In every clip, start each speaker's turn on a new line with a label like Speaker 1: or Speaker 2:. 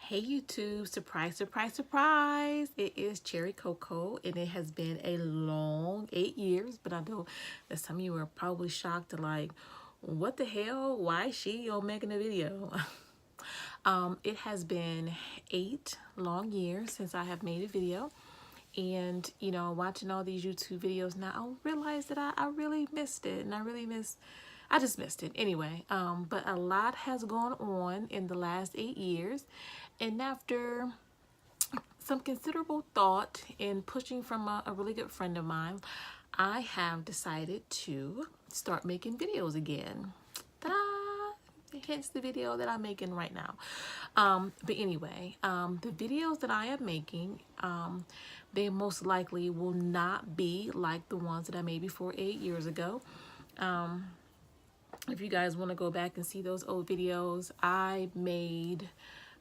Speaker 1: Hey YouTube, surprise, surprise, surprise. It is Cherry Coco and it has been a long 8 years, but I know that some of you are probably shocked to like, what the hell? Why is she making a video? It has been 8 long years since I have made a video. And, watching all these YouTube videos now, I realized that I really missed it. And I just missed it. Anyway, but a lot has gone on in the last 8 years. And after some considerable thought and pushing from a really good friend of mine, I have decided to start making videos again. Ta-da! Hence the video that I'm making right now. But anyway, the videos that I am making, they most likely will not be like the ones that I made before 8 years ago. If you guys want to go back and see those old videos, I made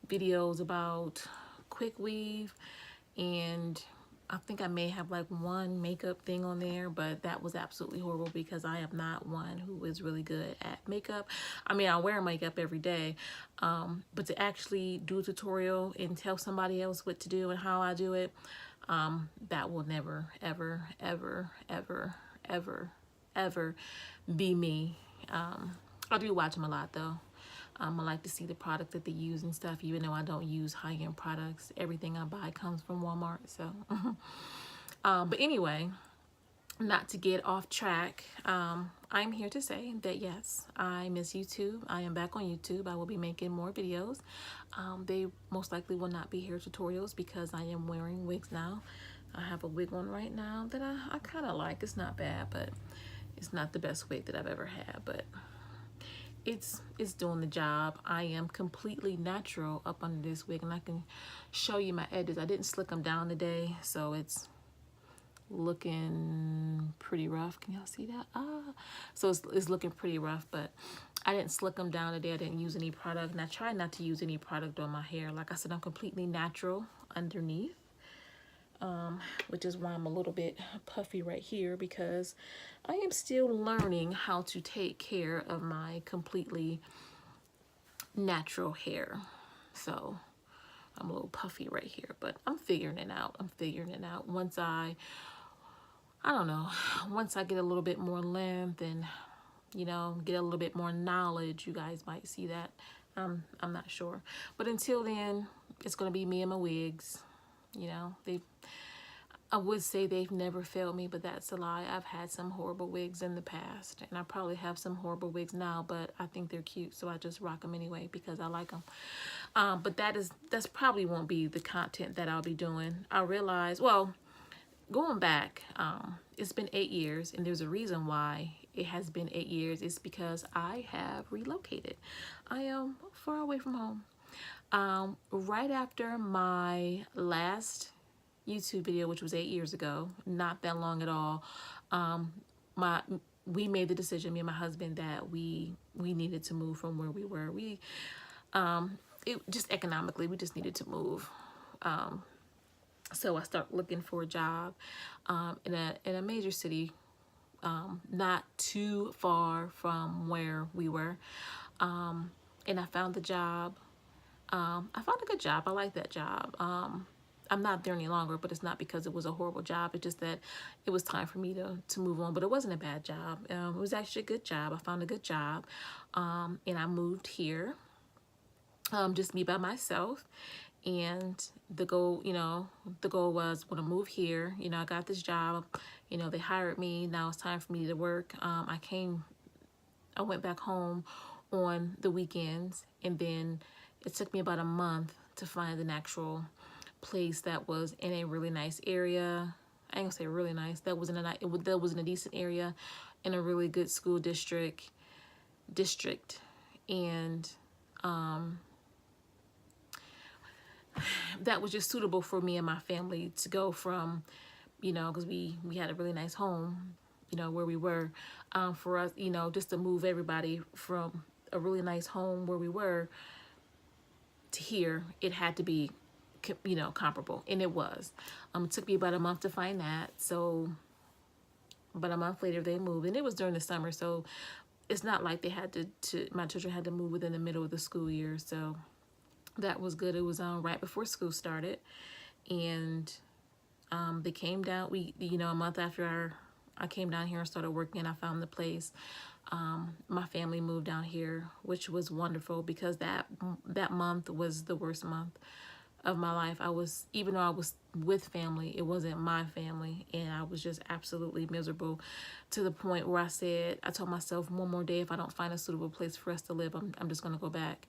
Speaker 1: videos about quick weave, and I think I may have like one makeup thing on there, but that was absolutely horrible because I am not one who is really good at makeup. I mean, I wear makeup every day, but to actually do a tutorial and tell somebody else what to do and how I do it, that will never, ever, ever, ever, ever, ever be me. I do watch them a lot though. I like to see the product that they use and stuff, even though I don't use high-end products. Everything I buy comes from Walmart. So, but anyway, not to get off track, I'm here to say that yes, I miss YouTube. I am back on YouTube. I will be making more videos. They most likely will not be hair tutorials because I am wearing wigs now. I have a wig on right now that I kind of like. It's not bad, but it's not the best wig that I've ever had, but it's doing the job. I am completely natural up under this wig, and I can show you my edges. I didn't slick them down today, so it's looking pretty rough. Can y'all see that? So it's looking pretty rough, but I didn't slick them down today. I didn't use any product, and I try not to use any product on my hair. Like I said, I'm completely natural underneath, which is why I'm a little bit puffy right here, because I am still learning how to take care of my completely natural hair. So I'm a little puffy right here, but I'm figuring it out. I'm figuring it out. Once I don't know, once I get a little bit more length and, get a little bit more knowledge, you guys might see that. I'm not sure. But until then, it's going to be me and my wigs. I would say they've never failed me, but that's a lie. I've had some horrible wigs in the past, and I probably have some horrible wigs now, but I think they're cute, so I just rock them anyway because I like them. But that's probably won't be the content that I'll be doing. I realize, well, going back, it's been 8 years, and there's a reason why it has been 8 years. It's because I have relocated. I am far away from home. Right after my last YouTube video, which was 8 years ago, not that long at all, we made the decision, me and my husband, that we needed to move from where we were. It just economically, we just needed to move. So I started looking for a job in a major city, not too far from where we were, and I found the job. I found a good job. I like that job. I'm not there any longer, but it's not because it was a horrible job. It's just that it was time for me to move on. But it wasn't a bad job. It was actually a good job. I found a good job, and I moved here, just me by myself. And the goal was, when I move here, I got this job, they hired me. Now it's time for me to work. I went back home on the weekends, and then it took me about a month to find an actual place that was in a really nice area. I ain't gonna say really nice. That was in a decent area, in a really good school district, and that was just suitable for me and my family to go from, because we had a really nice home, where we were, for us, just to move everybody from a really nice home where we were to here. It had to be, comparable, and it was. It took me about a month to find that. So about a month later they moved, and it was during the summer, so it's not like they had to my children had to move within the middle of the school year. So That was good. It was right before school started, and they came down. A month after I came down here and started working, I found the place. My family moved down here, which was wonderful because that month was the worst month of my life. Even though I was with family, it wasn't my family, and I was just absolutely miserable, to the point where I told myself, one more day, if I don't find a suitable place for us to live, I'm just gonna go back.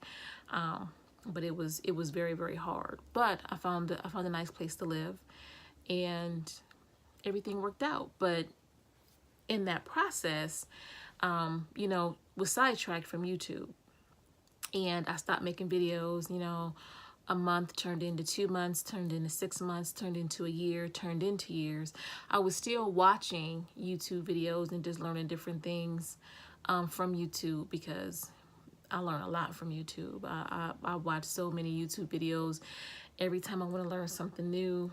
Speaker 1: But it was very, very hard. But I found a nice place to live, and everything worked out. But in that process, was sidetracked from YouTube, and I stopped making videos. A month turned into 2 months, turned into 6 months, turned into a year, turned into years. I was still watching YouTube videos and just learning different things from YouTube, because I learn a lot from YouTube. I watch so many YouTube videos every time I want to learn something new,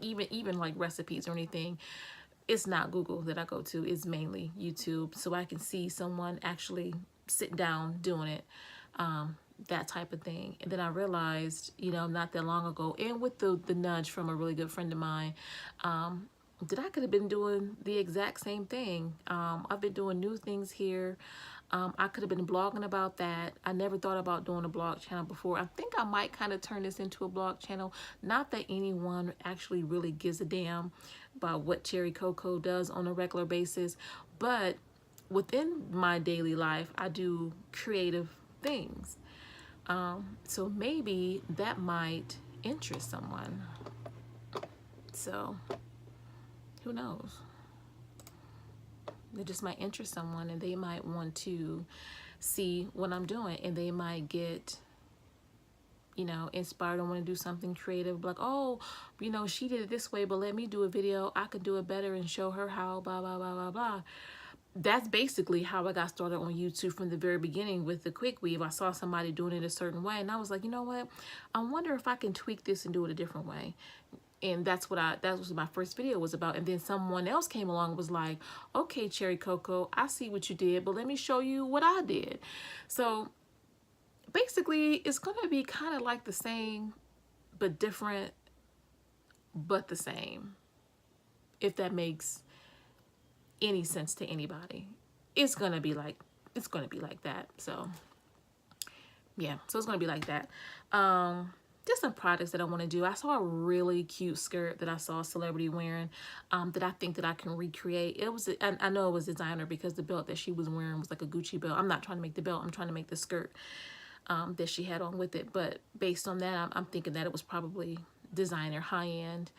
Speaker 1: even like recipes or anything. It's not Google that I go to, it's mainly YouTube, so I can see someone actually sit down doing it, that type of thing. And then I realized, not that long ago, and with the nudge from a really good friend of mine, that I could have been doing the exact same thing. I've been doing new things here. I could have been blogging about that. I never thought about doing a blog channel before. I think I might kind of turn this into a blog channel. Not that anyone actually really gives a damn about what Cherry Coco does on a regular basis, but within my daily life, I do creative things. So maybe that might interest someone. So who knows? It just might interest someone, and they might want to see what I'm doing, and they might get, inspired and want to do something creative, like, oh, she did it this way, but let me do a video. I could do it better and show her how, blah, blah, blah, blah, blah. That's basically how I got started on YouTube from the very beginning with the quick weave. I saw somebody doing it a certain way, and I was like, you know what? I wonder if I can tweak this and do it a different way. And that was what my first video was about. And then someone else came along and was like, okay, Cherry Coco, I see what you did, but let me show you what I did. So basically, it's going to be kind of like the same, but different, but the same, if that makes any sense to anybody. It's going to be like that. So yeah, so it's going to be like that. Just some products that I want to do. I saw a really cute skirt that I saw a celebrity wearing, that I think that I can recreate. I know it was designer because the belt that she was wearing was like a Gucci belt. I'm not trying to make the belt. I'm trying to make the skirt that she had on with it. But based on that, I'm thinking that it was probably designer, high end.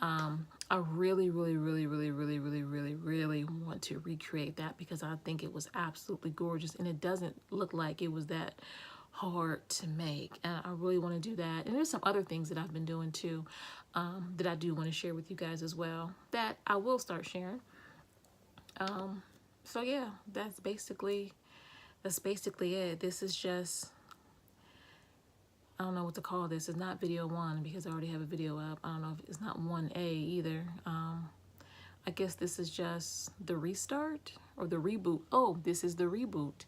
Speaker 1: I really, really, really, really, really, really, really, really want to recreate that because I think it was absolutely gorgeous, and it doesn't look like it was that hard to make, and I really want to do that. And there's some other things that I've been doing too, that I do want to share with you guys as well, that I will start sharing. So yeah, that's basically it. This is just, I don't know what to call this. It's not video 1 because I already have a video up. I don't know if it's not 1A either. I guess this is just the restart or the reboot. Oh, this is the reboot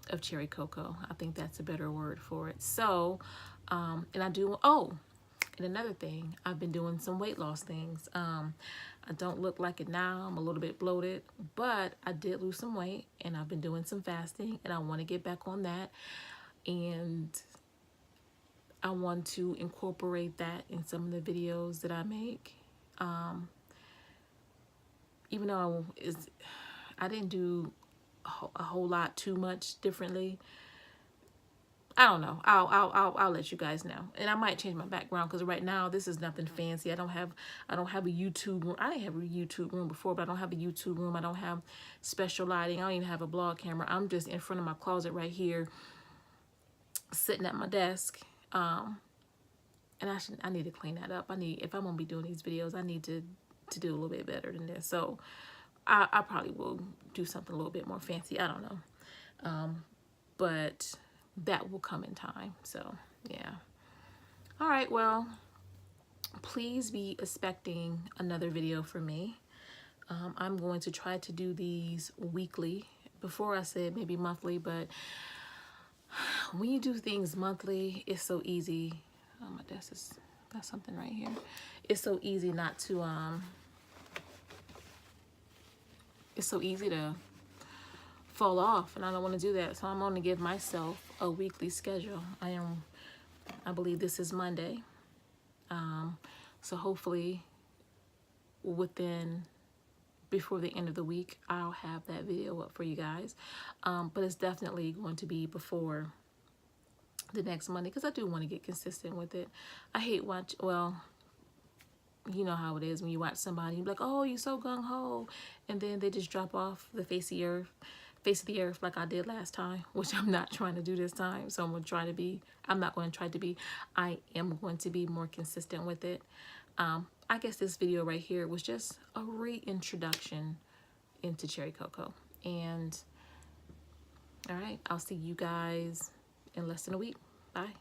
Speaker 1: of Cherry Coco. I think that's a better word for it. So, and another thing, I've been doing some weight loss things. I don't look like it now. I'm a little bit bloated, but I did lose some weight, and I've been doing some fasting, and I want to get back on that. And I want to incorporate that in some of the videos that I make. Even though I didn't do a whole lot too much differently. I don't know. I'll let you guys know, and I might change my background because right now this is nothing fancy. I don't have a YouTube room. I didn't have a YouTube room before, but I don't have a YouTube room. I don't have special lighting. I don't even have a blog camera. I'm just in front of my closet right here, sitting at my desk. And I need to clean that up. If I'm gonna be doing these videos, I need to do a little bit better than this. So I probably will do something a little bit more fancy. I don't know. But that will come in time. So yeah. All right, well, please be expecting another video from me. I'm going to try to do these weekly. Before I said maybe monthly, but when you do things monthly, it's so easy. Oh, my desk is got something right here. It's so easy not to it's so easy to fall off, and I don't want to do that. So I'm going to give myself a weekly schedule. I believe this is Monday. So hopefully before the end of the week, I'll have that video up for you guys. But it's definitely going to be before the next Monday, because I do want to get consistent with it. I hate well, you know how it is when you watch somebody, you're like, oh, you're so gung-ho, and then they just drop off the face of the earth like I did last time, which I'm not trying to do this time. So I'm not going to try to be, I am going to be more consistent with it. I guess this video right here was just a reintroduction into cherry cocoa. And all right, I'll see you guys in less than a week. Bye.